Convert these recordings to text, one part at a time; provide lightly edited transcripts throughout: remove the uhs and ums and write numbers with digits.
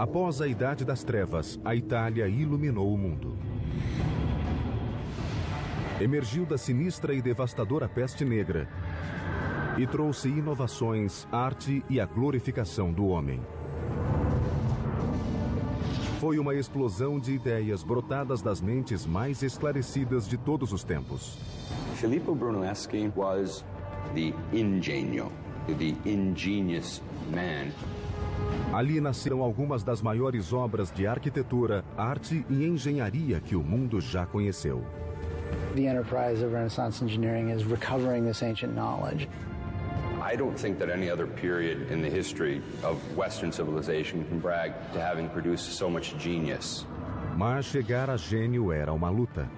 Após a Idade das Trevas, a Itália iluminou o mundo. Emergiu da sinistra e devastadora peste negra e trouxe inovações, arte e a glorificação do homem. Foi uma explosão de ideias brotadas das mentes mais esclarecidas de todos os tempos. Filippo Brunelleschi was the ingenio, the ingenious man. Ali nasceram algumas das maiores obras de arquitetura, arte e engenharia que o mundo já conheceu. The enterprise of Renaissance engineering is recovering this ancient knowledge. I don't think that any other period in the history of Western civilization can brag to having produced so much genius. Mas chegar a gênio era uma luta.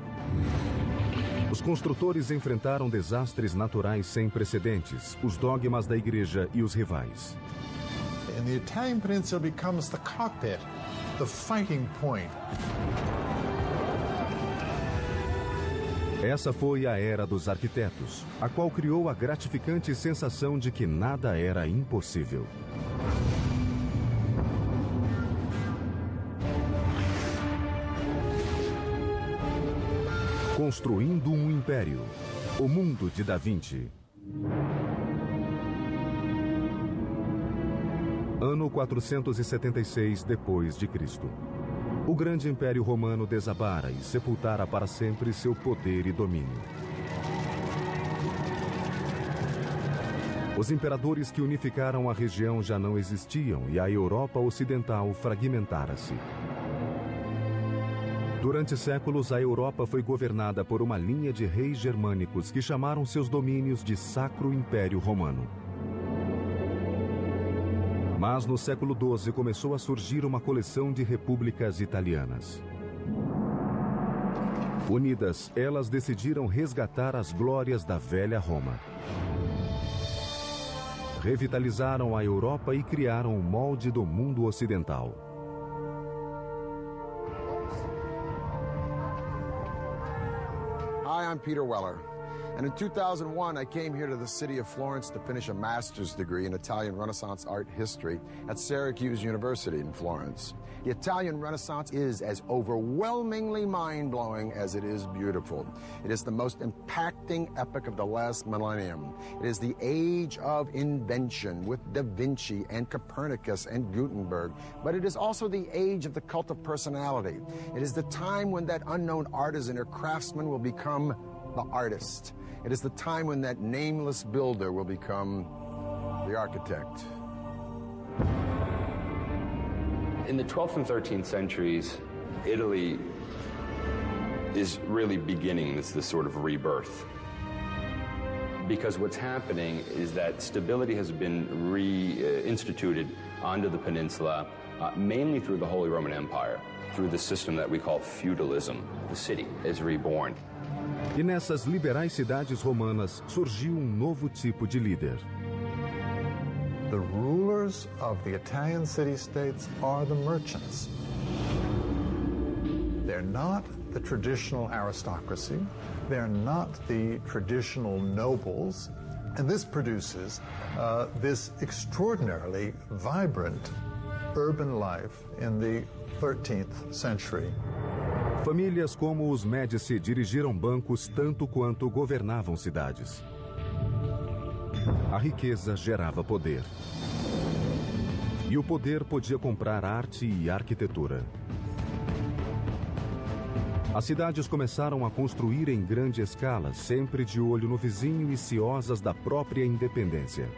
Os construtores enfrentaram desastres naturais sem precedentes, os dogmas da igreja e os rivais. And the Italian peninsula becomes the cockpit, the fighting point. Essa foi a era dos arquitetos, a qual criou a gratificante sensação de que nada era impossível. Construindo um Império. O mundo de Da Vinci. Ano 476 depois de Cristo. O grande Império Romano desabara e sepultara para sempre seu poder e domínio. Os imperadores que unificaram a região já não existiam e a Europa Ocidental fragmentara-se. Durante séculos, a Europa foi governada por uma linha de reis germânicos que chamaram seus domínios de Sacro Império Romano. Mas no século XII começou a surgir uma coleção de repúblicas italianas. Unidas, elas decidiram resgatar as glórias da velha Roma. Revitalizaram a Europa e criaram o molde do mundo ocidental. Hi, I'm Peter Weller. And in 2001, I came here to the city of Florence to finish a master's degree in Italian Renaissance art history at Syracuse University in Florence. The Italian Renaissance is as overwhelmingly mind-blowing as it is beautiful. It is the most impacting epoch of the last millennium. It is the age of invention with Da Vinci and Copernicus and Gutenberg. But it is also the age of the cult of personality. It is the time when that unknown artisan or craftsman will become the artist. It is the time when that nameless builder will become the architect. In the 12th and 13th centuries, Italy is really beginning this sort of rebirth. Because what's happening is that stability has been reinstituted onto the peninsula, mainly through the Holy Roman Empire, through the system that we call feudalism. The city is reborn. E nessas liberais cidades romanas surgiu novo tipo de líder. The rulers of the Italian city-states are the merchants. They're not the traditional aristocracy. They're not the traditional nobles. And this produces this extraordinarily vibrant urban life in the 13th century. Famílias como os Médici dirigiram bancos tanto quanto governavam cidades. A riqueza gerava poder. E o poder podia comprar arte e arquitetura. As cidades começaram a construir em grande escala, sempre de olho no vizinho e ciosas da própria independência.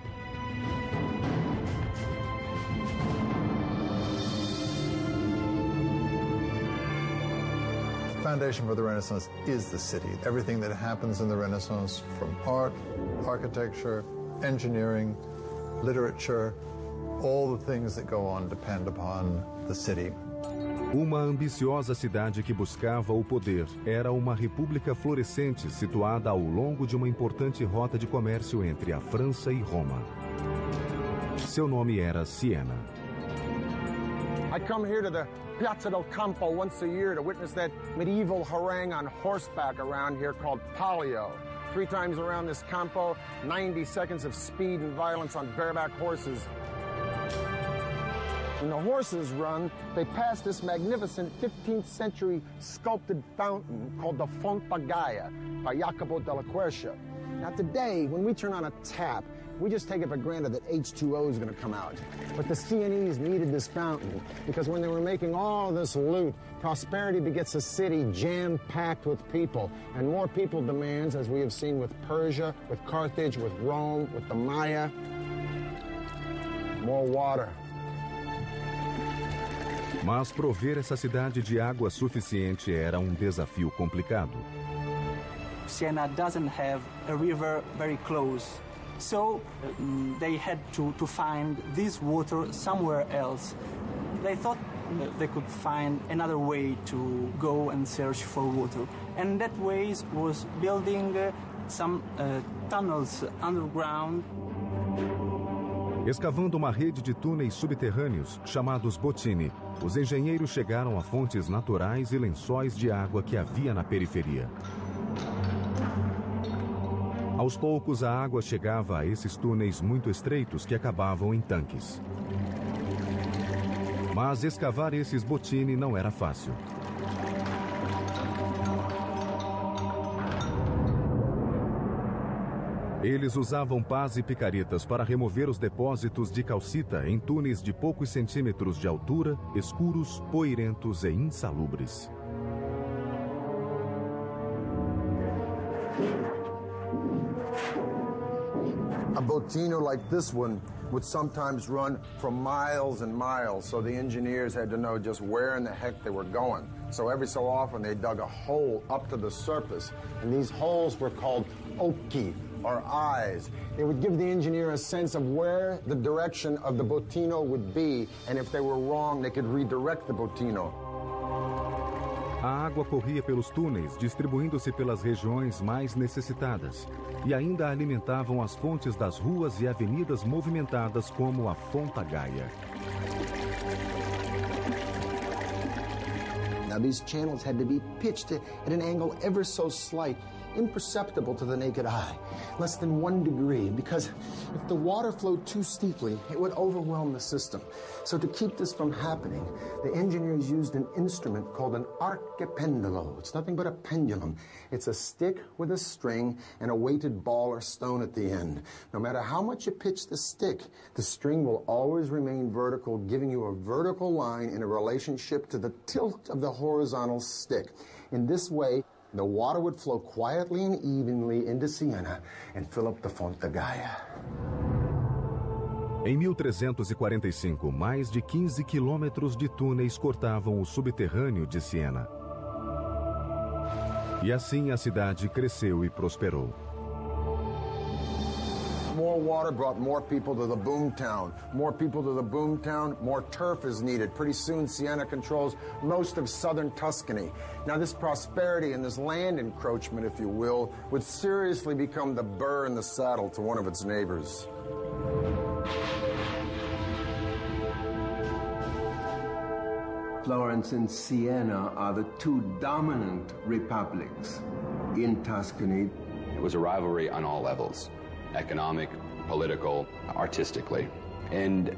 The foundation for the Renaissance is the city. Everything that happens in the Renaissance, from art, architecture, engineering, literature, all the things that go on depend upon the city. Uma ambiciosa cidade que buscava o poder era uma república florescente situada ao longo de uma importante rota de comércio entre a França e Roma. Seu nome era Siena. I come here to the Piazza del Campo once a year to witness that medieval harangue on horseback around here called Palio. 3 times around this Campo, 90 seconds of speed and violence on bareback horses. When the horses run, they pass this magnificent 15th century sculpted fountain called the Fonte Gaia by Jacopo della Quercia. Now today, when we turn on a tap, we just take it for granted that H2O is going to come out. But the Sienese needed this fountain because when they were making all this loot, prosperity begets a city jam-packed with people. And more people demands, as we have seen with Persia, with Carthage, with Rome, with the Maya, more water. Mas prover essa cidade de água suficiente era um desafio complicado. Siena doesn't have a river very close. So they had to find this water somewhere else. They thought they could find another way to go and search for water. And that way was building some tunnels underground. Escavando uma rede de túneis subterrâneos, chamados bottini, os engenheiros chegaram a fontes naturais e lençóis de água que havia na periferia. Aos poucos, a água chegava a esses túneis muito estreitos que acabavam em tanques. Mas escavar esses bottini não era fácil. Eles usavam pás e picaretas para remover os depósitos de calcita em túneis de poucos centímetros de altura, escuros, poeirentos e insalubres. A bottino like this one would sometimes run for miles and miles, so the engineers had to know just where in the heck they were going. So every so often they dug a hole up to the surface, and these holes were called occhi, or eyes. It would give the engineer a sense of where the direction of the bottino would be, and if they were wrong, they could redirect the bottino. A água corria pelos túneis, distribuindo-se pelas regiões mais necessitadas, e ainda alimentavam as fontes das ruas e avenidas movimentadas como a Fonte Gaia. Now these channels had to be pitched at an angle ever so slight, imperceptible to the naked eye, less than 1 degree, because if the water flowed too steeply, it would overwhelm the system. So to keep this from happening, the engineers used an instrument called an archipendolo. It's nothing but a pendulum. It's a stick with a string and a weighted ball or stone at the end. No matter how much you pitch the stick, the string will always remain vertical, giving you a vertical line in a relationship to the tilt of the horizontal stick. In this way, the water would flow quietly and evenly into Siena and fill up the Fonte Gaia. Em 1345, mais de 15 quilômetros de túneis cortavam o subterrâneo de Siena. E assim a cidade cresceu e prosperou. More water brought more people to the boom town. More people to the boom town, more turf is needed. Pretty soon, Siena controls most of southern Tuscany. Now, this prosperity and this land encroachment, if you will, would seriously become the burr in the saddle to one of its neighbors. Florence and Siena are the two dominant republics in Tuscany. It was a rivalry on all levels. Economic, political, artistically. And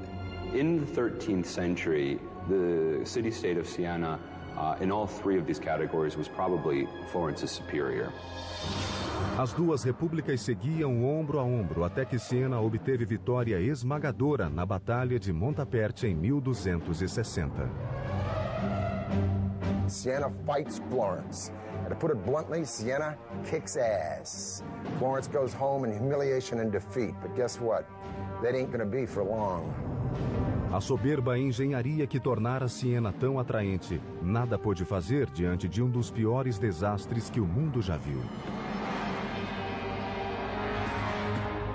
in the 13th century, the city-state of Siena, in all three of these categories, was probably Florence's superior. As duas repúblicas seguiam ombro a ombro até que Siena obteve vitória esmagadora na Batalha de Montaperti em 1260. Siena fights Florence. And to put it bluntly, Siena kicks ass. Florence goes home in humiliation and defeat. But guess what? That ain't gonna be for long. A soberba engenharia que tornara Siena tão atraente, nada pôde fazer diante de um dos piores desastres que o mundo já viu.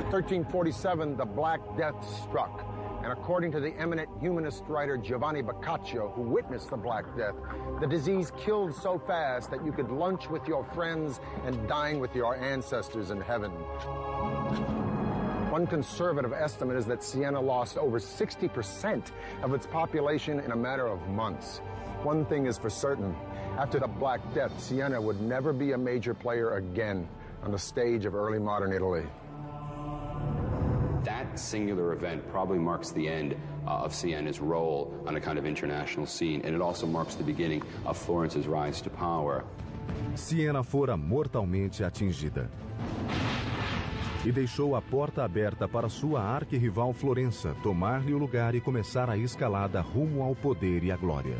1347, the Black Death struck. And according to the eminent humanist writer Giovanni Boccaccio, who witnessed the Black Death, the disease killed so fast that you could lunch with your friends and dine with your ancestors in heaven. One conservative estimate is that Siena lost over 60% of its population in a matter of months. One thing is for certain, after the Black Death, Siena would never be a major player again on the stage of early modern Italy. That that singular event probably marks the end of Sienna's role on a kind of international scene, and it also marks the beginning of Florence's rise to power. Siena fora mortalmente atingida e deixou a porta aberta para sua arquirrival Florença tomar-lhe o lugar e começar a escalada rumo ao poder e à glória.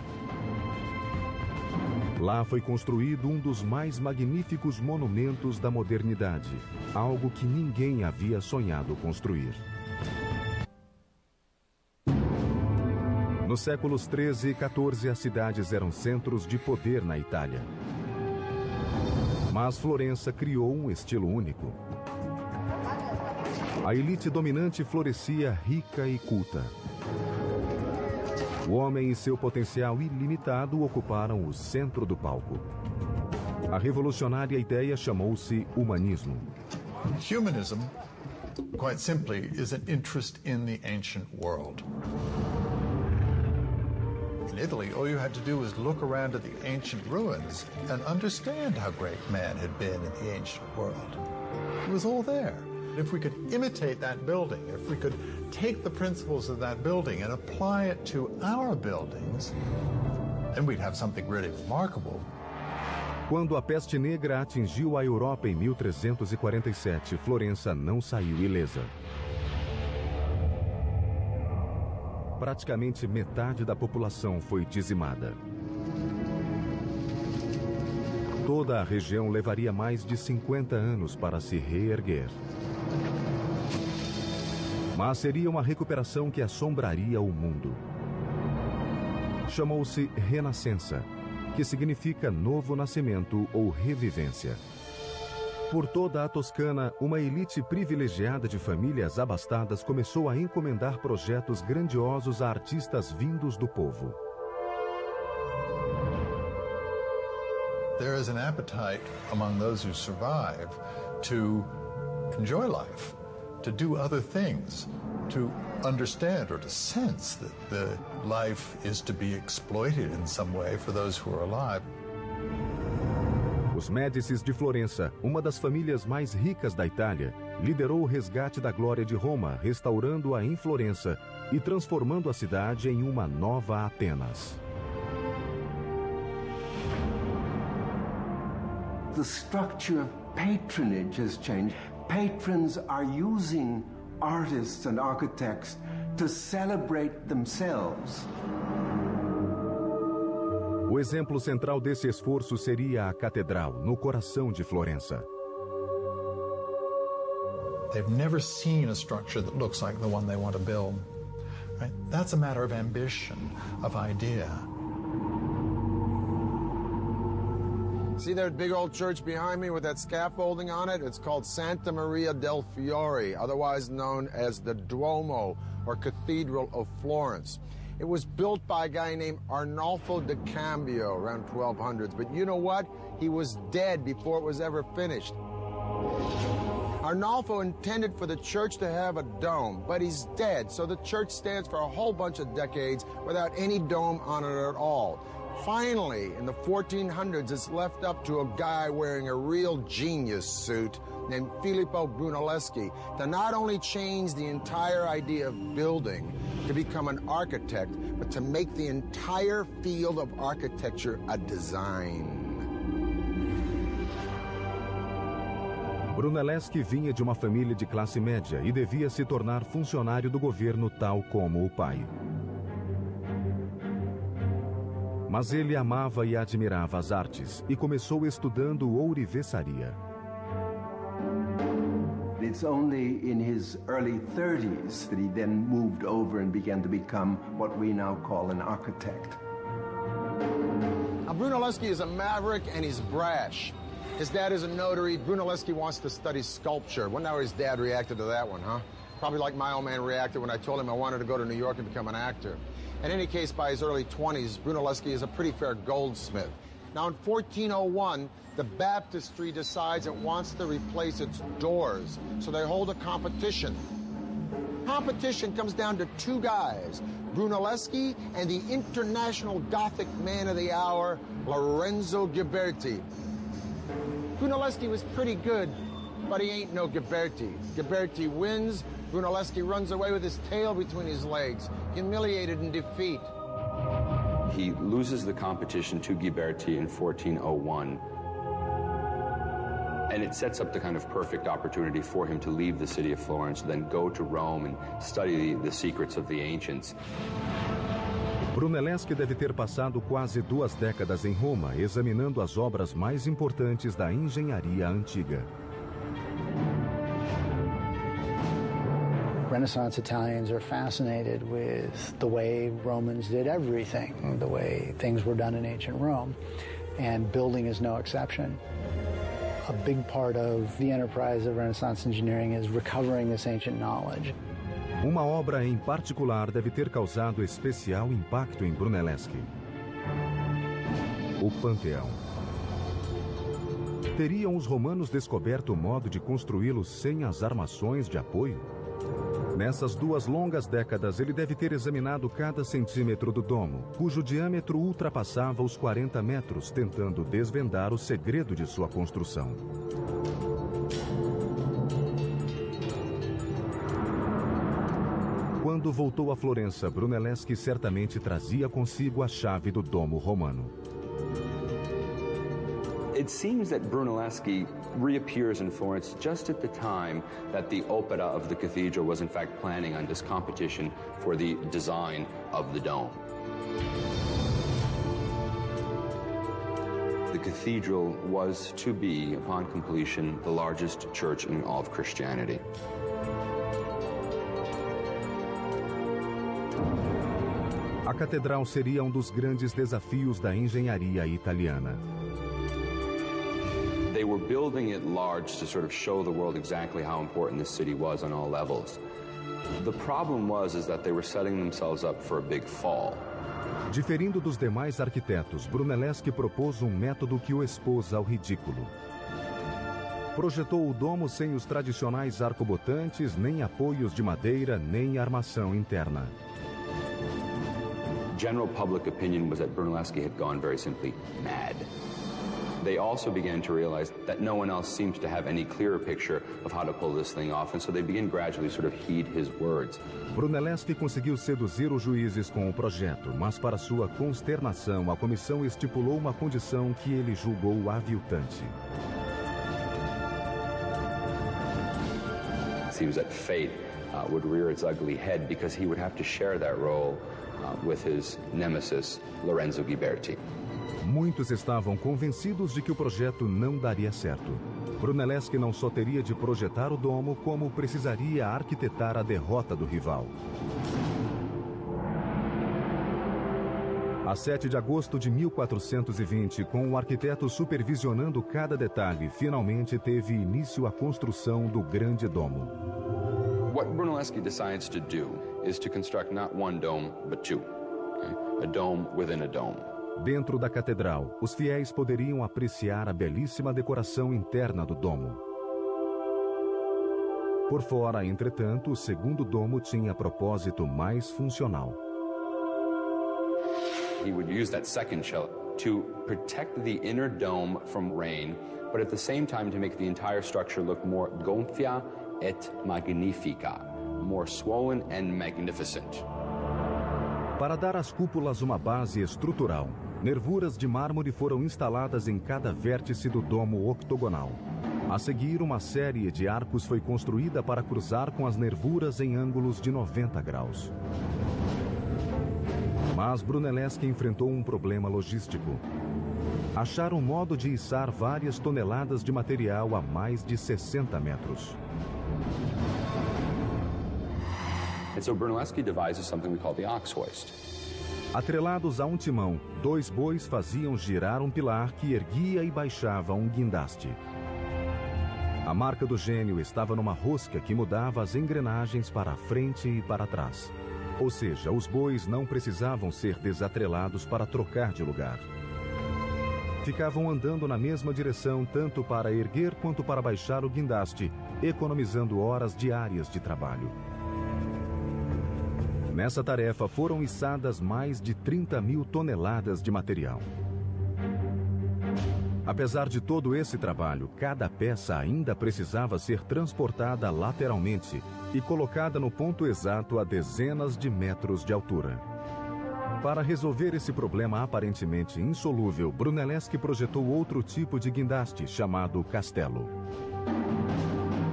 Lá foi construído um dos mais magníficos monumentos da modernidade, algo que ninguém havia sonhado construir. Nos séculos 13 e 14, as cidades eram centros de poder na Itália. Mas Florença criou um estilo único. A elite dominante florescia rica e culta. O homem e seu potencial ilimitado ocuparam o centro do palco. A revolucionária ideia chamou-se humanismo. Humanism, quite simply, is an interest in the ancient world. In Italy, all you had to do was look around at the ancient ruins and understand how great man had been in the ancient world. It was all there. If we could imitate that building, if we could take the principles of that building and apply it to our buildings, then we'd have something really remarkable. Quando a peste negra atingiu a Europa em 1347, Florença não saiu ilesa. Praticamente metade da população foi dizimada. Toda a região levaria mais de 50 anos para se reerguer. Mas seria uma recuperação que assombraria o mundo. Chamou-se Renascença, que significa novo nascimento ou revivência. Por toda a Toscana, uma elite privilegiada de famílias abastadas começou a encomendar projetos grandiosos a artistas vindos do povo. There is an appetite among those who survive to enjoy life, to do other things, to understand or to sense that the life is to be exploited in some way for those who are alive. Os Médicis de Florença, uma das famílias mais ricas da Itália, liderou o resgate da glória de Roma, restaurando-a em Florença e transformando a cidade em uma nova Atenas. The structure of patronage has changed. Patrons are using artists and architects to celebrate themselves. O exemplo central desse esforço seria a catedral, no coração de Florença. They've never seen a structure that looks like the one they want to build. Right? That's a matter of ambition, of idea. See that big old church behind me with that scaffolding on it? It's called Santa Maria del Fiore, otherwise known as the Duomo, or Cathedral of Florence. It was built by a guy named Arnolfo da Cambio around 1200s, but you know what? He was dead before it was ever finished. Arnolfo intended for the church to have a dome, but he's dead, so the church stands for a whole bunch of decades without any dome on it at all. Finally, in the 1400s, it's left up to a guy wearing a real genius suit named Filippo Brunelleschi to not only change the entire idea of building, to become an architect, but to make the entire field of architecture a design. Brunelleschi vinha de uma família de classe média e devia se tornar funcionário do governo tal como o pai. Mas ele amava e admirava as artes e começou estudando ourivesaria. It's only in his early 30s that he then moved over and began to become what we now call an architect. Now, Brunelleschi is a maverick and he's brash. His dad is a notary. Brunelleschi wants to study sculpture. Wonder how his dad reacted to that one, huh? Probably like my old man reacted when I told him I wanted to go to New York and become an actor. In any case, by his early 20s, Brunelleschi is a pretty fair goldsmith. Now, in 1401, the baptistry decides it wants to replace its doors, so they hold a competition. Competition comes down to two guys, Brunelleschi and the international Gothic man of the hour, Lorenzo Ghiberti. Brunelleschi was pretty good, but he ain't no Ghiberti. Ghiberti wins, Brunelleschi runs away with his tail between his legs, humiliated in defeat. He loses the competition to Ghiberti in 1401. And it sets up the kind of perfect opportunity for him to leave the city of Florence, then go to Rome and study the secrets of the ancients. Brunelleschi deve ter passado quase 2 décadas em Roma, examinando as obras mais importantes da engenharia antiga. Renaissance Italians are fascinated with the way Romans did everything, the way things were done in ancient Rome, and building is no exception. A big part of the enterprise of Renaissance engineering is recovering this ancient knowledge. Uma obra em particular deve ter causado especial impacto em Brunelleschi: o Panteão. Teriam os romanos descoberto o modo de construí-lo sem as armações de apoio? Nessas 2 longas décadas, ele deve ter examinado cada centímetro do domo, cujo diâmetro ultrapassava os 40 metros, tentando desvendar o segredo de sua construção. Quando voltou a Florença, Brunelleschi certamente trazia consigo a chave do domo romano. It seems that Brunelleschi reappears in Florence just at the time that the opera of the cathedral was in fact planning on this competition for the design of the dome. The cathedral was to be, upon completion, the largest church in all of Christianity. A catedral seria um dos grandes desafios da engenharia italiana. They were building it large to sort of show the world exactly how important this city was on all levels. The problem is that they were setting themselves up for a big fall. Diferindo dos demais arquitetos, Brunelleschi propôs um método que o expôs ao ridículo. Projetou o domo sem os tradicionais arcobotantes, nem apoios de madeira, nem armação interna. General public opinion was that Brunelleschi had gone very simply mad. They also began to realize that no one else seems to have any clearer picture of how to pull this thing off, and so they began gradually sort of heed his words. Brunelleschi conseguiu seduzir os juízes com o projeto, mas para sua consternação, a comissão estipulou uma condição que ele julgou aviltante. It seems that fate would rear its ugly head because he would have to share that role with his nemesis, Lorenzo Ghiberti. Muitos estavam convencidos de que o projeto não daria certo. Brunelleschi não só teria de projetar o domo, como precisaria arquitetar a derrota do rival. A 7 de agosto de 1420, com o arquiteto supervisionando cada detalhe, finalmente teve início a construção do grande domo. What Brunelleschi decides to do is to construct not one dome, but 2. Okay? A dome within a dome. Dentro da catedral, os fiéis poderiam apreciar a belíssima decoração interna do domo. Por fora, entretanto, o segundo domo tinha propósito mais funcional. He would use that second shell to protect the inner dome from rain, but at the same time to make the entire structure look more gonfia et magnifica, more swollen and magnificent. Para dar às cúpulas uma base estrutural, nervuras de mármore foram instaladas em cada vértice do domo octogonal. A seguir, uma série de arcos foi construída para cruzar com as nervuras em ângulos de 90 graus. Mas Brunelleschi enfrentou um problema logístico. Achar um modo de içar várias toneladas de material a mais de 60 metros. And so Brunelleschi devises something we call the ox hoist. Atrelados a um timão, 2 bois faziam girar um pilar que erguia e baixava um guindaste. A marca do gênio estava numa rosca que mudava as engrenagens para a frente e para trás. Ou seja, os bois não precisavam ser desatrelados para trocar de lugar. Ficavam andando na mesma direção tanto para erguer quanto para baixar o guindaste, economizando horas diárias de trabalho. Nessa tarefa foram içadas mais de 30.000 toneladas de material. Apesar de todo esse trabalho, cada peça ainda precisava ser transportada lateralmente e colocada no ponto exato a dezenas de metros de altura. Para resolver esse problema aparentemente insolúvel, Brunelleschi projetou outro tipo de guindaste, chamado castelo.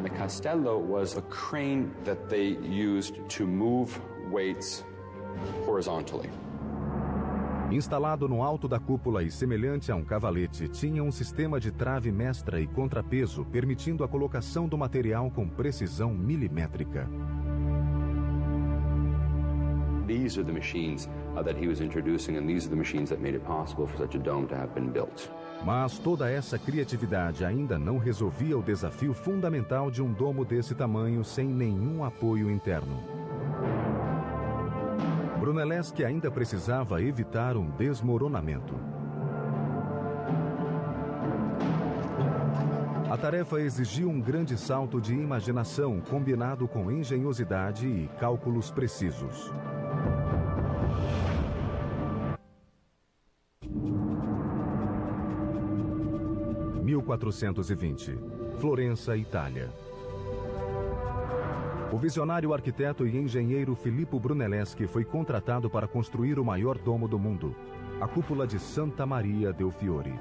The castello was a crane that they used to move weights horizontally. Instalado no alto da cúpula e semelhante a um cavalete, tinha um sistema de trave mestra e contrapeso, permitindo a colocação do material com precisão milimétrica. These are the machines that he was introducing, and these are the machines that made it possible for such a dome to have been built. Mas toda essa criatividade ainda não resolvia o desafio fundamental de um domo desse tamanho sem nenhum apoio interno. Brunelleschi ainda precisava evitar um desmoronamento. A tarefa exigiu um grande salto de imaginação combinado com engenhosidade e cálculos precisos. Em 1420, Florença, Itália. O visionário arquiteto e engenheiro Filippo Brunelleschi foi contratado para construir o maior domo do mundo, a cúpula de Santa Maria del Fiore.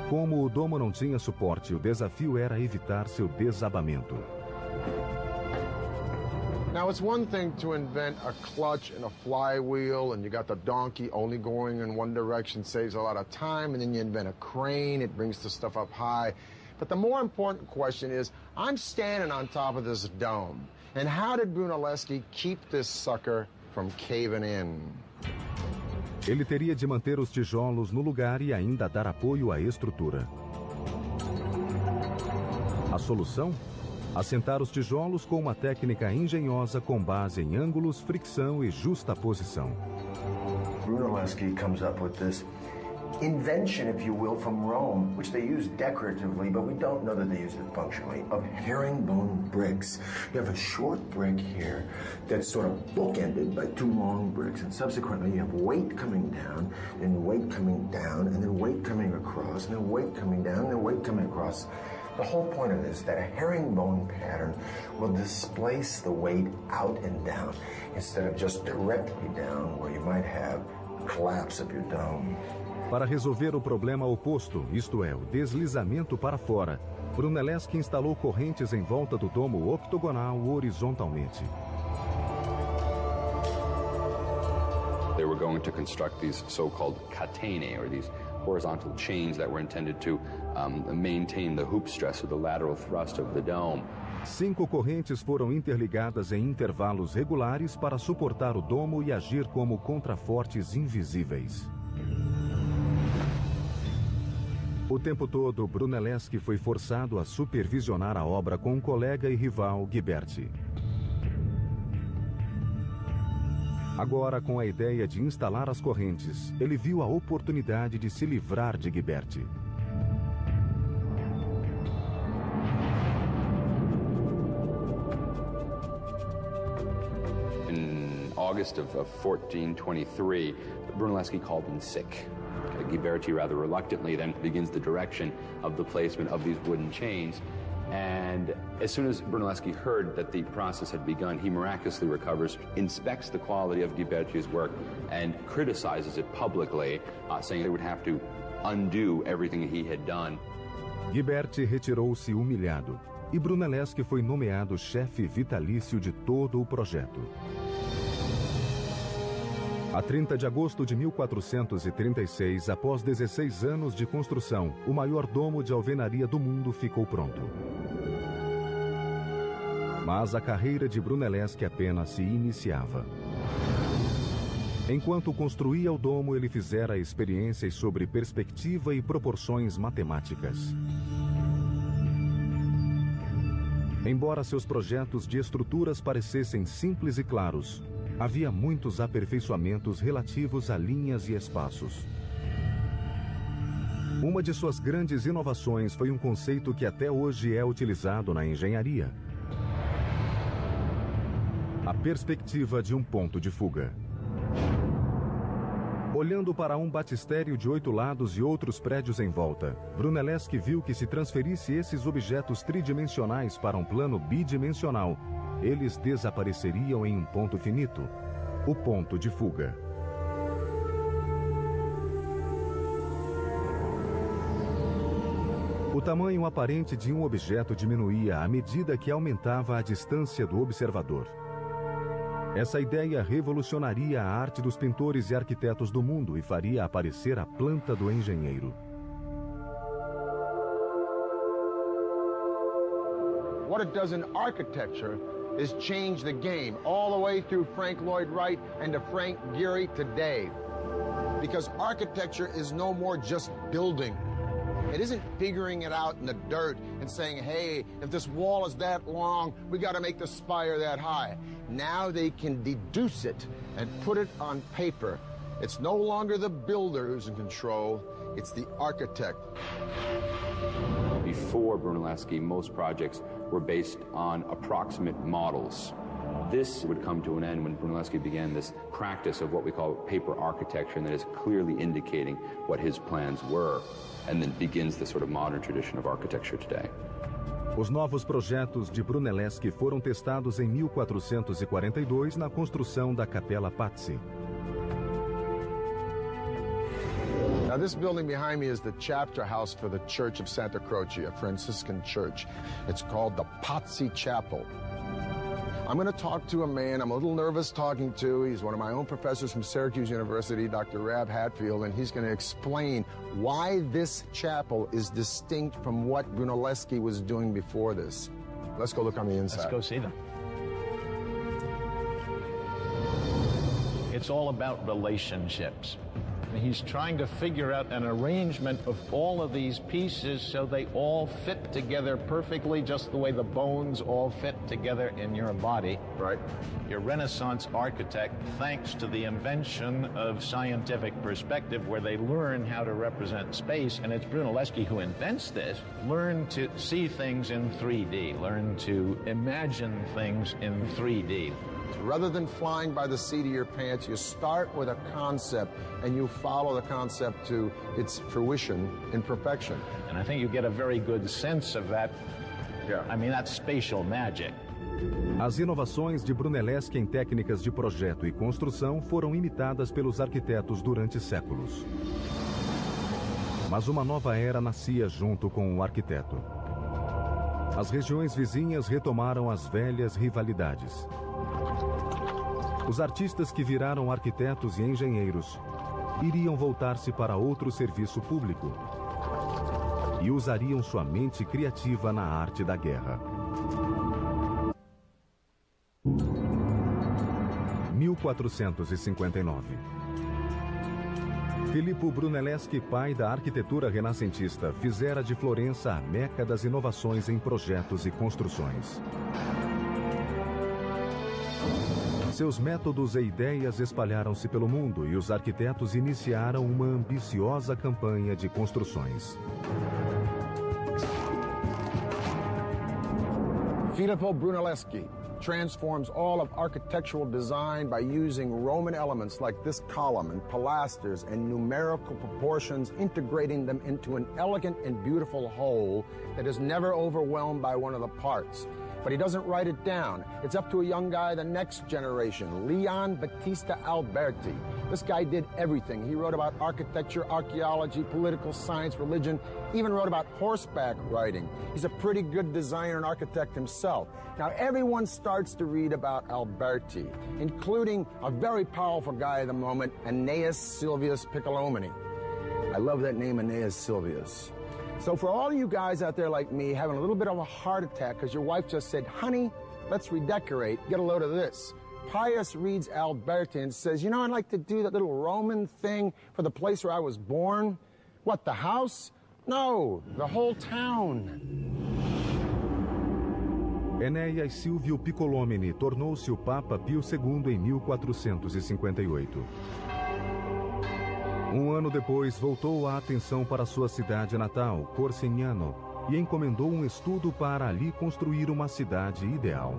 Como o domo não tinha suporte, o desafio era evitar seu desabamento. Now, it's one thing to invent a clutch and a flywheel, and you got the donkey only going in one direction, saves a lot of time, and then you invent a crane, it brings the stuff up high. But the more important question is, I'm standing on top of this dome, and how did Brunelleschi keep this sucker from caving in? Ele teria de manter os tijolos no lugar e ainda dar apoio à estrutura. A solução? Assentar os tijolos com uma técnica engenhosa com base em ângulos, fricção e justaposição. Brunelleschi comes up with this invention, if you will, from Rome, which they use decoratively, but we don't know that they used it functionally, of herringbone bricks. You have a short brick here that's sort of bookended by two long bricks, and subsequently you have weight coming down, and weight coming down, and then weight coming across, and then weight coming down, and then weight coming across. The whole point of this is that a herringbone pattern will displace the weight out and down, instead of just directly down, where you might have collapse of your dome. Para resolver o problema oposto, isto é, o deslizamento para fora, Brunelleschi instalou correntes em volta do domo octogonal horizontalmente. They were going to construct these so-called catenae, or these horizontal chains that were intended to maintain the hoop stress or the lateral thrust of the dome. 5 correntes foram interligadas em intervalos regulares para suportar o domo e agir como contrafortes invisíveis. O tempo todo, Brunelleschi foi forçado a supervisionar a obra com um colega e rival, Ghiberti. Agora, com a ideia de instalar as correntes, ele viu a oportunidade de se livrar de Ghiberti. In August of 1423, Brunelleschi called in sick. Ghiberti rather reluctantly then begins the direction of the placement of these wooden chains. And as soon as Brunelleschi heard that the process had begun, he miraculously recovers, inspects the quality of Ghiberti's work, and criticizes it publicly, saying they would have to undo everything he had done. Ghiberti retirou-se humilhado, e Brunelleschi foi nomeado chefe vitalício de todo o projeto. A 30 de agosto de 1436, após 16 anos de construção, o maior domo de alvenaria do mundo ficou pronto. Mas a carreira de Brunelleschi apenas se iniciava. Enquanto construía o domo, ele fizera experiências sobre perspectiva e proporções matemáticas. Embora seus projetos de estruturas parecessem simples e claros, havia muitos aperfeiçoamentos relativos a linhas e espaços. Uma de suas grandes inovações foi um conceito que até hoje é utilizado na engenharia: a perspectiva de um ponto de fuga. Olhando para um batistério de 8 lados e outros prédios em volta, Brunelleschi viu que se transferisse esses objetos tridimensionais para um plano bidimensional, eles desapareceriam em um ponto finito, o ponto de fuga. O tamanho aparente de um objeto diminuía à medida que aumentava a distância do observador. Essa ideia revolucionaria a arte dos pintores e arquitetos do mundo e faria aparecer a planta do engenheiro. What it does in architecture is change the game all the way through Frank Lloyd Wright and to Frank Gehry today. Because architecture is no more just building. It isn't figuring it out in the dirt and saying, hey, if this wall is that long, we got to make the spire that high. Now they can deduce it and put it on paper. It's no longer the builder who's in control, it's the architect. Before Brunelleschi, most projects were based on approximate models. This would come to an end when Brunelleschi began this practice of what we call paper architecture, and that is clearly indicating what his plans were, and then begins the sort of modern tradition of architecture today. Os novos projetos de Brunelleschi foram testados em 1442 na construção da Capela Pazzi. Now this building behind me is the chapter house for the Church of Santa Croce, a Franciscan church. It's called the Pazzi Chapel. I'm going to talk to a man I'm a little nervous talking to. He's one of my own professors from Syracuse University, Dr. Rab Hatfield, and he's going to explain why this chapel is distinct from what Brunelleschi was doing before this. Let's go look on the inside. Let's go see them. It's all about relationships. He's trying to figure out an arrangement of all of these pieces so they all fit together perfectly, just the way the bones all fit together in your body. Right. Your Renaissance architect, thanks to the invention of scientific perspective, where they learn how to represent space, and it's Brunelleschi who invents this, learn to see things in 3D, learn to imagine things in 3D. Rather than flying by the seat of your pants, you start with a concept and you follow the concept to its fruition in perfection. And I think you get a very good sense of that. Yeah. I mean, that's spatial magic. As inovações de Brunelleschi em técnicas de projeto e construção foram imitadas pelos arquitetos durante séculos. Mas uma nova era nascia junto com o arquiteto. As regiões vizinhas retomaram as velhas rivalidades. Os artistas que viraram arquitetos e engenheiros iriam voltar-se para outro serviço público e usariam sua mente criativa na arte da guerra. 1459. Filippo Brunelleschi, pai da arquitetura renascentista, fizera de Florença a meca das inovações em projetos e construções. Seus métodos e ideias espalharam-se pelo mundo e os arquitetos iniciaram uma ambiciosa campanha de construções. Filippo Brunelleschi transforms all of architectural design by using Roman elements like this column and pilasters and numerical proportions, integrating them into an elegant and beautiful whole that is never overwhelmed by one of the parts. But he doesn't write it down. It's up to a young guy, the next generation, Leon Battista Alberti. This guy did everything. He wrote about architecture, archaeology, political science, religion, even wrote about horseback riding. He's a pretty good designer and architect himself. Now, everyone starts to read about Alberti, including a very powerful guy at the moment, Aeneas Silvius Piccolomini. I love that name, Aeneas Silvius. So for all you guys out there like me having a little bit of a heart attack because your wife just said, honey, let's redecorate, get a load of this. Pius reads Alberti and says, you know, I'd like to do that little Roman thing for the place where I was born. What, the house? No, the whole town. Aeneas Silvio Piccolomini tornou-se o Papa Pio II em 1458. Um ano depois, voltou a atenção para sua cidade natal, Corsignano, e encomendou um estudo para ali construir uma cidade ideal.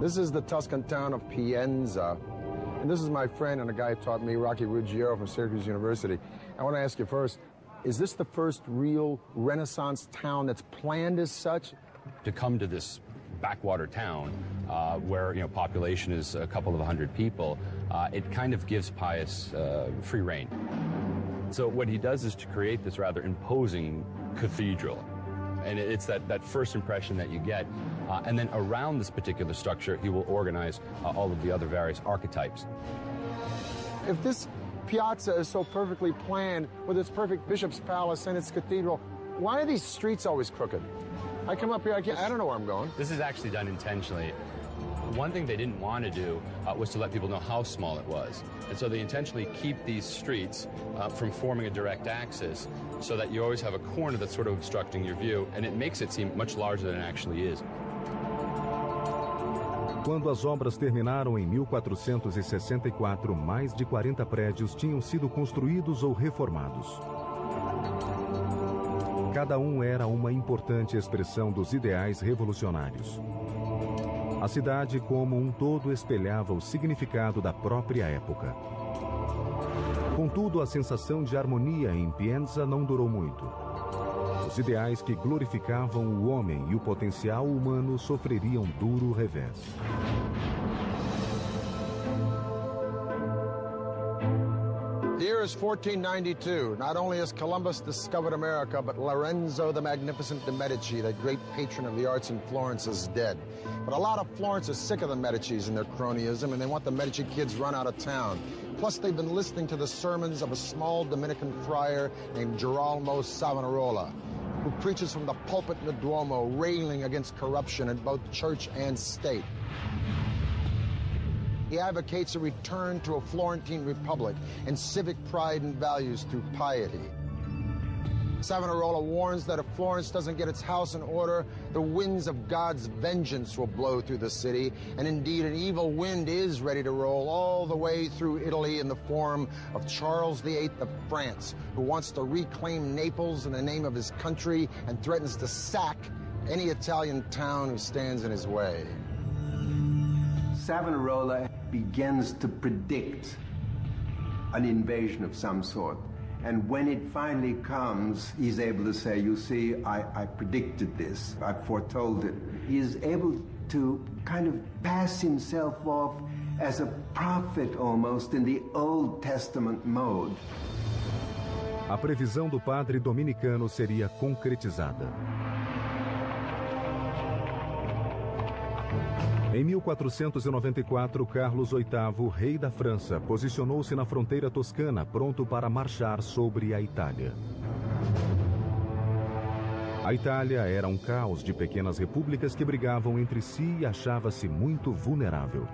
This is the Tuscan town of Pienza. And this is my friend and a guy who taught me, Rocky Ruggiero from Syracuse University. I want to ask you first, is this the first real Renaissance town that's planned as such? To come to this backwater town where, population is a couple of 100 people, it kind of gives Pius free rein. So what he does is to create this rather imposing cathedral. And it's that first impression that you get. And then around this particular structure, he will organize all of the other various archetypes. If this piazza is so perfectly planned with its perfect bishop's palace and its cathedral, why are these streets always crooked? I come up here, I don't know where I'm going. This is actually done intentionally. One thing they didn't want to do was to let people know how small it was. And so they intentionally keep these streets from forming a direct axis so that you always have a corner that's sort of obstructing your view, and it makes it seem much larger than it actually is. Quando as obras terminaram em 1464, mais de 40 prédios tinham sido construídos ou reformados. Cada um era uma importante expressão dos ideais revolucionários. A cidade como um todo espelhava o significado da própria época. Contudo, a sensação de harmonia em Pienza não durou muito. Os ideais que glorificavam o homem e o potencial humano sofreriam duro revés. The year is 1492. Not only has Columbus discovered America, but Lorenzo the Magnificent de Medici, that great patron of the arts in Florence, is dead. But a lot of Florence is sick of the Medicis and their cronyism, and they want the Medici kids run out of town. Plus, they've been listening to the sermons of a small Dominican friar named Girolamo Savonarola, who preaches from the pulpit in the Duomo, railing against corruption in both church and state. He advocates a return to a Florentine republic and civic pride and values through piety. Savonarola warns that if Florence doesn't get its house in order, the winds of God's vengeance will blow through the city, and indeed an evil wind is ready to roll all the way through Italy in the form of Charles VIII of France, who wants to reclaim Naples in the name of his country and threatens to sack any Italian town who stands in his way. Savonarola begins to predict an invasion of some sort. And when it finally comes, he's able to say, you see, I predicted this, I foretold it. He is able to kind of pass himself off as a prophet almost in the Old Testament mode. A previsão do padre dominicano seria concretizada. Em 1494, Carlos VIII, rei da França, posicionou-se na fronteira toscana, pronto para marchar sobre a Itália. A Itália era um caos de pequenas repúblicas que brigavam entre si e achava-se muito vulnerável.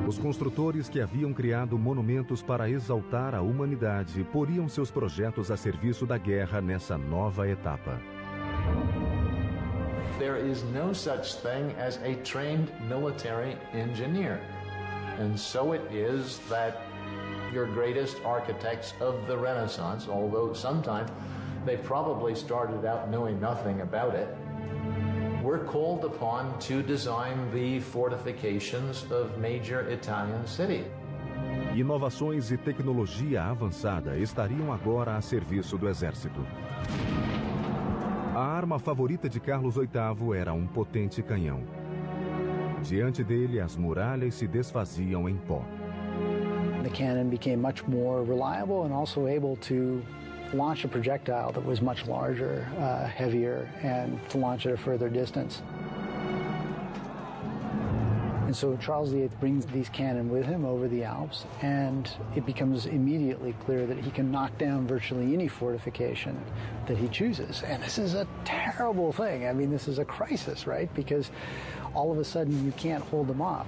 Os construtores que haviam criado monumentos para exaltar a humanidade poriam seus projetos a serviço da guerra nessa nova etapa. There is no such thing as a trained military engineer. And so it is that your greatest architects of the Renaissance, although sometimes they probably started out knowing nothing about it, were called upon to design the fortifications of major Italian cities. Inovações e tecnologia avançada estariam agora a serviço do exército. A arma favorita de Carlos VIII era um potente canhão. Diante dele, as muralhas se desfaziam em pó. The cannon became much more reliable and also able to launch a projectile that was much larger, heavier, and to launch at a further distance. And so Charles VIII brings these cannon with him over the Alps, and it becomes immediately clear that he can knock down virtually any fortification that he chooses. And this is a terrible thing. I mean, this is a crisis, right? Because all of a sudden you can't hold them off.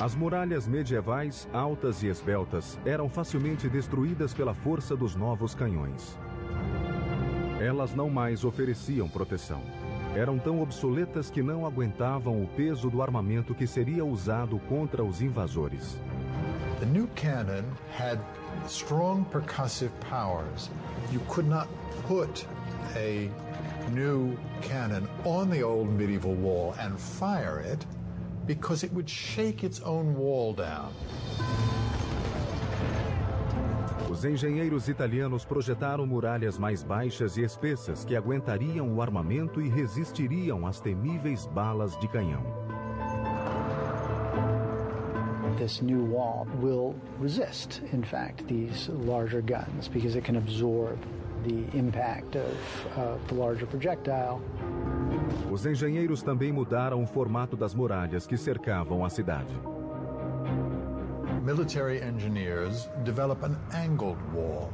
As muralhas medievais, altas e esbeltas, eram facilmente destruídas pela força dos novos canhões. Elas não mais ofereciam proteção. Eram tão obsoletas que não aguentavam o peso do armamento que seria usado contra os invasores. The new cannon had strong percussive powers. You could not put a new cannon on the old medieval wall and fire it because it would shake its own wall down. Os engenheiros italianos projetaram muralhas mais baixas e espessas que aguentariam o armamento e resistiriam às temíveis balas de canhão. This new wall will resist, in fact, these larger guns because it can absorb the impact of the larger projectile. Os engenheiros também mudaram o formato das muralhas que cercavam a cidade. Military engineers develop an angled wall.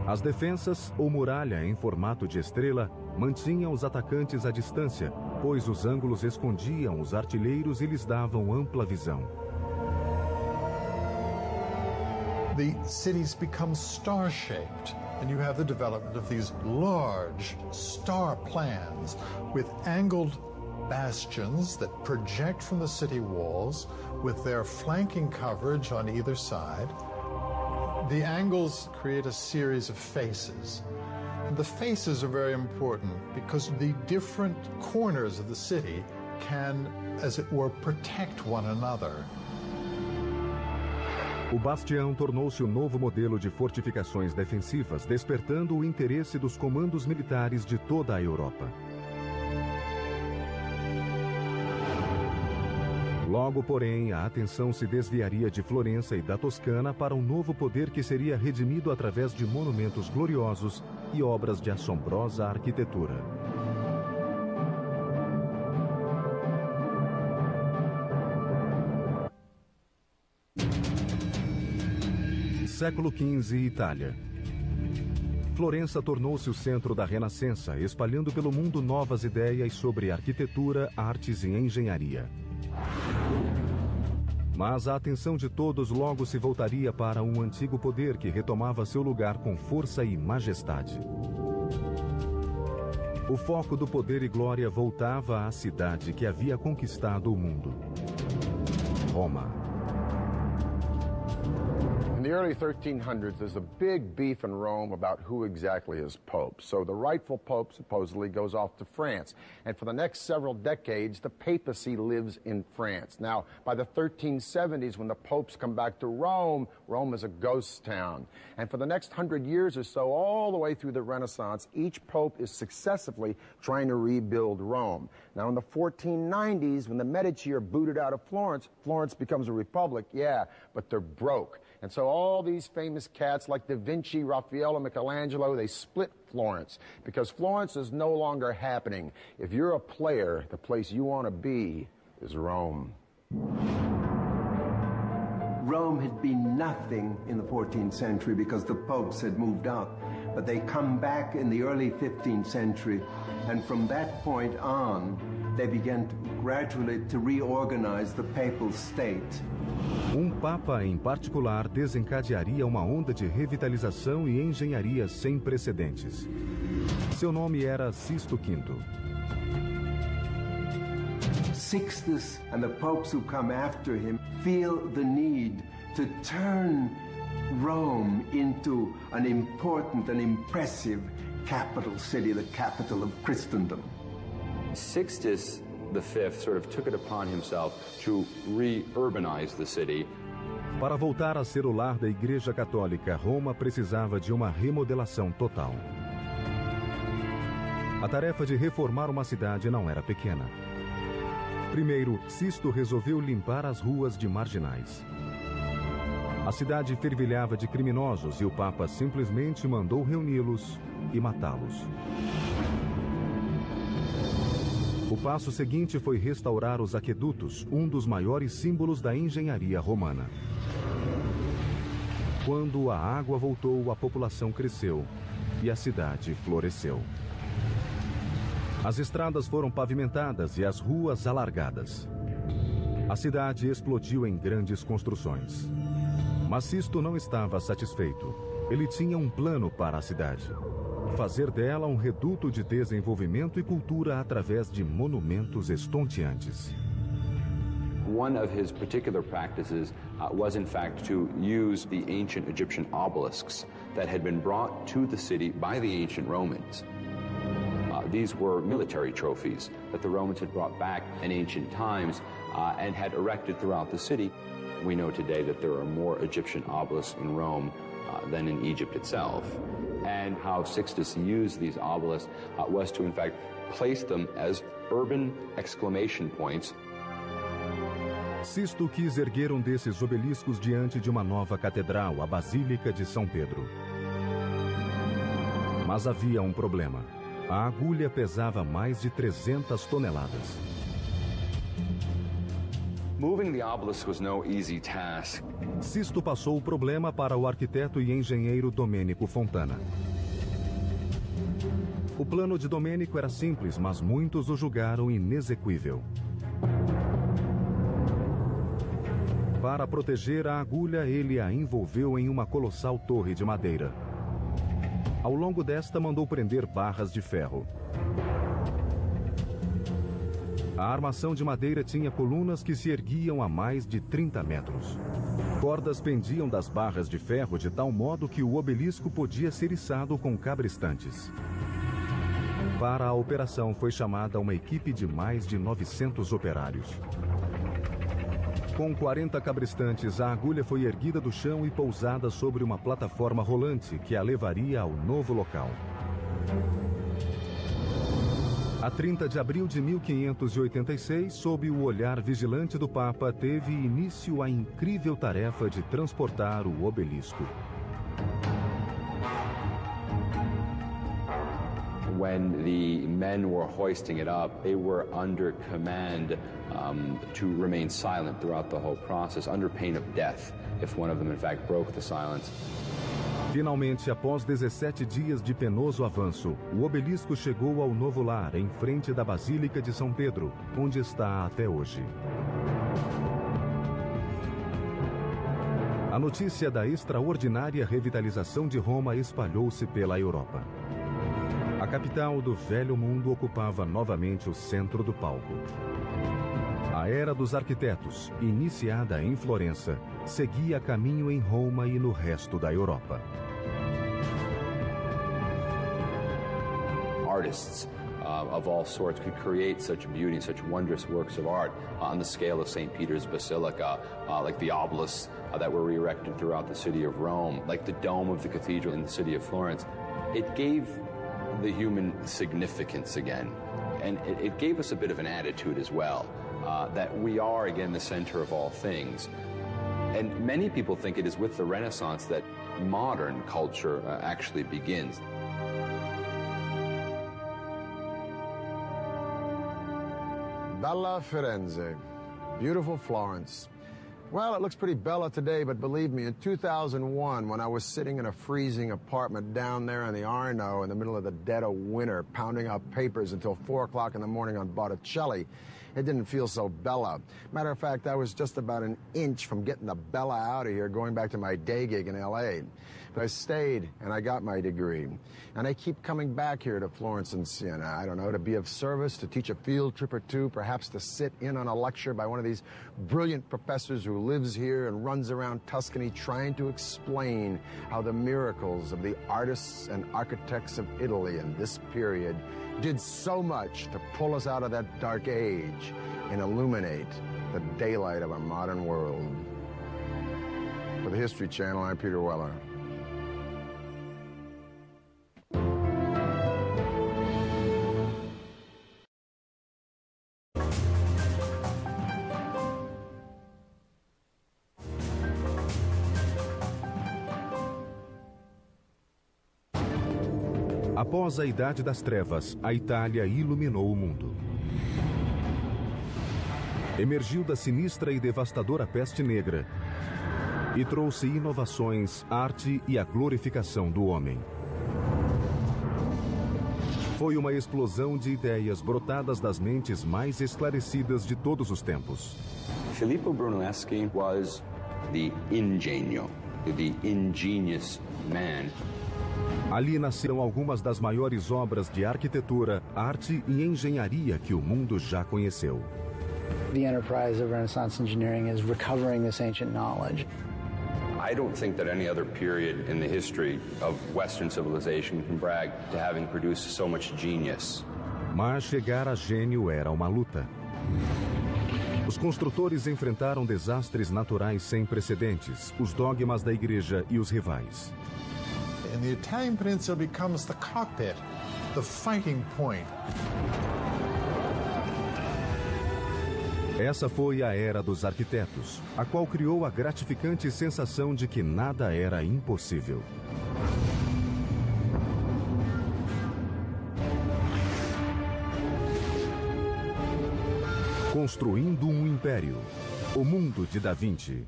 As defensas, ou muralha em formato de estrela, mantinham os atacantes à distância, pois os ângulos escondiam os artilheiros e lhes davam ampla visão. The cities become star-shaped, and you have the development of these large star plans with angled bastions that project from the city walls with their flanking coverage on either side. The angles create a series of faces. And the faces are very important because the different corners of the city can, as it were, protect one another. O bastião tornou-se o novo modelo de fortificações defensivas, despertando o interesse dos comandos militares de toda a Europa. Logo, porém, a atenção se desviaria de Florença e da Toscana para um novo poder que seria redimido através de monumentos gloriosos e obras de assombrosa arquitetura. Século XV, Itália. Florença tornou-se o centro da Renascença, espalhando pelo mundo novas ideias sobre arquitetura, artes e engenharia. Mas a atenção de todos logo se voltaria para um antigo poder que retomava seu lugar com força e majestade. O foco do poder e glória voltava à cidade que havia conquistado o mundo: Roma. In the early 1300s, there's a big beef in Rome about who exactly is Pope. So the rightful Pope supposedly goes off to France. And for the next several decades, the papacy lives in France. Now, by the 1370s, when the popes come back to Rome, Rome is a ghost town. And for the next 100 years or so, all the way through the Renaissance, each pope is successively trying to rebuild Rome. Now, in the 1490s, when the Medici are booted out of Florence, Florence becomes a republic, yeah, but they're broke. And so all these famous cats like Da Vinci, Raphael, and Michelangelo, they split Florence because Florence is no longer happening. If you're a player, the place you want to be is Rome. Rome had been nothing in the 14th century because the popes had moved out. But they come back in the early 15th century, and from that point on, they began gradually to reorganize the papal state. Papa em particular desencadearia uma onda de revitalização e engenharia sem precedentes. Seu nome era Sisto V. Sixtus and the popes who come after him feel the need to turn Rome into an important and impressive capital city, the capital of Christendom. Sixtus V sort of took it upon himself to re-urbanize the city. Para voltar a ser o lar da Igreja Católica, Roma precisava de uma remodelação total. A tarefa de reformar uma cidade não era pequena. Primeiro, Sisto resolveu limpar as ruas de marginais. A cidade fervilhava de criminosos e o Papa simplesmente mandou reuni-los e matá-los. O passo seguinte foi restaurar os aquedutos, um dos maiores símbolos da engenharia romana. Quando a água voltou, a população cresceu e a cidade floresceu. As estradas foram pavimentadas e as ruas alargadas. A cidade explodiu em grandes construções. Mas Sisto não estava satisfeito. Ele tinha um plano para a cidade: fazer dela um reduto de desenvolvimento e cultura através de monumentos estonteantes. One of his particular practices was, in fact, to use the ancient Egyptian obelisks that had been brought to the city by the ancient Romans. These were military trophies that the Romans had brought back in ancient times and had erected throughout the city. We know today that there are more Egyptian obelisks in Rome than in Egypt itself. And how Sixtus used these obelisks was to, in fact, place them as urban exclamation points. Sisto quis erguer desses obeliscos diante de uma nova catedral, a Basílica de São Pedro. Mas havia um problema. A agulha pesava mais de 300 toneladas. Moving the obelisk was no easy task. Sisto passou o problema para o arquiteto e engenheiro Domênico Fontana. O plano de Domênico era simples, mas muitos o julgaram inexequível. Para proteger a agulha, ele a envolveu em uma colossal torre de madeira. Ao longo desta, mandou prender barras de ferro. A armação de madeira tinha colunas que se erguiam a mais de 30 metros. Cordas pendiam das barras de ferro de tal modo que o obelisco podia ser içado com cabrestantes. Para a operação foi chamada uma equipe de mais de 900 operários. Com 40 cabrestantes, a agulha foi erguida do chão e pousada sobre uma plataforma rolante que a levaria ao novo local. A 30 de abril de 1586, sob o olhar vigilante do Papa, teve início a incrível tarefa de transportar o obelisco. When the men were hoisting it up, they were under command to remain silent throughout the whole process, under pain of death, if one of them, in fact, broke the silence. Finalmente, após 17 dias de penoso avanço, o obelisco chegou ao novo lar, em frente da Basílica de São Pedro, onde está até hoje. A notícia da extraordinária revitalização de Roma espalhou-se pela Europa. A capital do Velho Mundo ocupava novamente o centro do palco. A era dos arquitetos, iniciada em Florença, seguia caminho em Roma e no resto da Europa. Artists of all sorts could create such beauty and such wondrous works of art on the scale of St. Peter's Basilica, like the obelisks that were erected throughout the city of Rome, like the dome of the cathedral in the city of Florence. It gave the human significance again, and it gave us a bit of an attitude as well, that we are again the center of all things. And many people think it is with the Renaissance that modern culture actually begins. Bella Firenze, beautiful Florence. Well, it looks pretty bella today, but believe me, in 2001, when I was sitting in a freezing apartment down there in the Arno in the middle of the dead of winter, pounding out papers until 4 o'clock in the morning on Botticelli, it didn't feel so bella. Matter of fact, I was just about an inch from getting the bella out of here, going back to my day gig in L.A. But I stayed, and I got my degree. And I keep coming back here to Florence and Siena, I don't know, to be of service, to teach a field trip or two, perhaps to sit in on a lecture by one of these brilliant professors who lives here and runs around Tuscany trying to explain how the miracles of the artists and architects of Italy in this period did so much to pull us out of that dark age and illuminate the daylight of a modern world. For the History Channel, I'm Peter Weller. Após a Idade das Trevas, a Itália iluminou o mundo. Emergiu da sinistra e devastadora peste negra e trouxe inovações, arte e a glorificação do homem. Foi uma explosão de ideias brotadas das mentes mais esclarecidas de todos os tempos. Filippo Brunelleschi was the ingenio, the ingenious man. Ali nasceram algumas das maiores obras de arquitetura, arte e engenharia que o mundo já conheceu. The enterprise of Renaissance engineering is recovering this ancient knowledge. I don't think that any other period in the history of Western civilization can brag to having produced so much genius. Mas chegar a gênio era uma luta. Os construtores enfrentaram desastres naturais sem precedentes, os dogmas da igreja e os rivais. And the Italian peninsula becomes the cockpit, the fighting point. Essa foi a era dos arquitetos, a qual criou a gratificante sensação de que nada era impossível. Construindo um Império. O mundo de Da Vinci.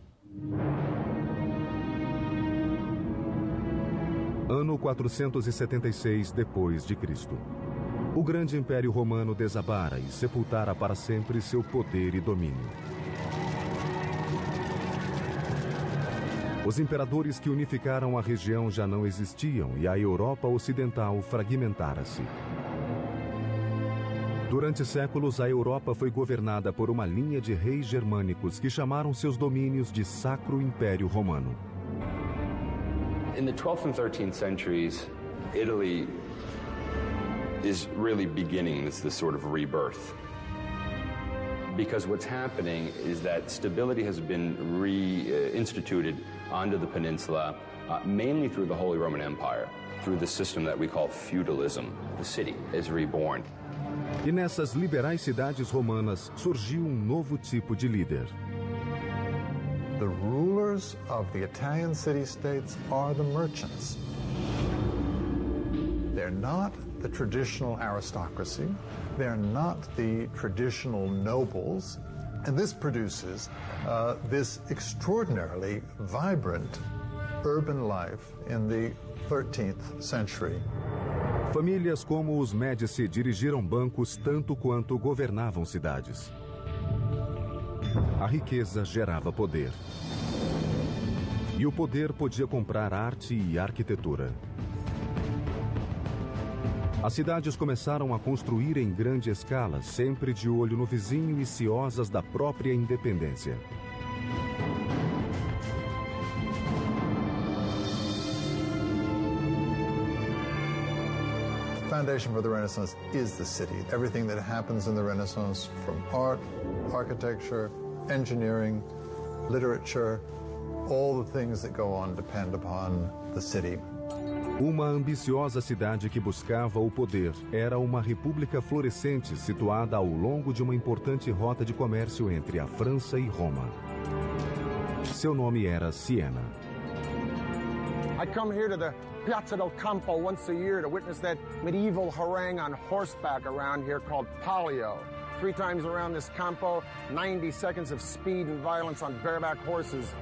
Ano 476 depois de Cristo. O grande Império Romano desabara e sepultara para sempre seu poder e domínio. Os imperadores que unificaram a região já não existiam e a Europa Ocidental fragmentara-se. Durante séculos, a Europa foi governada por uma linha de reis germânicos que chamaram seus domínios de Sacro Império Romano. In the 12th and 13th centuries, Italy is really beginning this sort of rebirth. Because what's happening is that stability has been reinstituted onto the peninsula, mainly through the Holy Roman Empire, through the system that we call feudalism. The city is reborn. E nessas liberais cidades romanas surgiu novo tipo de líder. The rulers of the Italian city-states are the merchants. They're not the traditional aristocracy. They're not the traditional nobles. And this produces this extraordinarily vibrant urban life in the 13th century. Famílias como os Médici dirigiram bancos tanto quanto governavam cidades. A riqueza gerava poder. E o poder podia comprar arte e arquitetura. As cidades começaram a construir em grande escala, sempre de olho no vizinho e ciosas da própria independência. The foundation for the Renaissance is the city. Everything that happens in the Renaissance, from art, architecture, engineering, literature, all the things that go on depend upon the city. Uma ambiciosa cidade que buscava o poder era uma república florescente situada ao longo de uma importante rota de comércio entre a França e Roma. Seu nome era Siena. I come here to the Piazza del Campo once a year to witness that medieval harangue on horseback around here called Palio. 3 times around this campo, 90 seconds of speed and violence on bareback horses.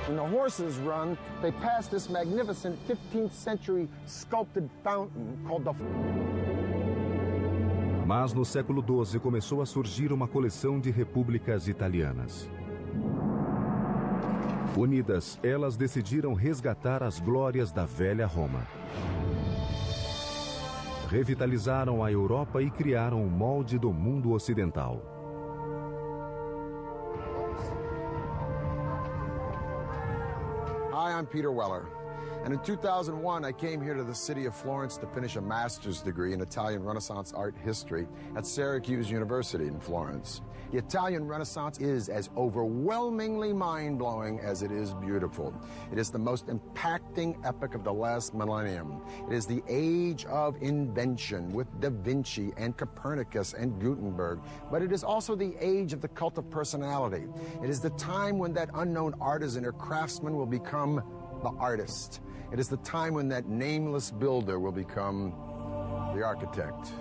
When the horses run, they pass this magnificent 15th century sculpted fountain called the... Mas no século XII começou a surgir uma coleção de repúblicas italianas. Unidas, elas decidiram resgatar as glórias da velha Roma. Revitalizaram a Europa e criaram o molde do mundo ocidental. Hi, I'm Peter Weller. And in 2001, I came here to the city of Florence to finish a master's degree in Italian Renaissance art history at Syracuse University in Florence. The Italian Renaissance is as overwhelmingly mind-blowing as it is beautiful. It is the most impacting epoch of the last millennium. It is the age of invention with Da Vinci and Copernicus and Gutenberg. But it is also the age of the cult of personality. It is the time when that unknown artisan or craftsman will become the artist. It is the time when that nameless builder will become the architect.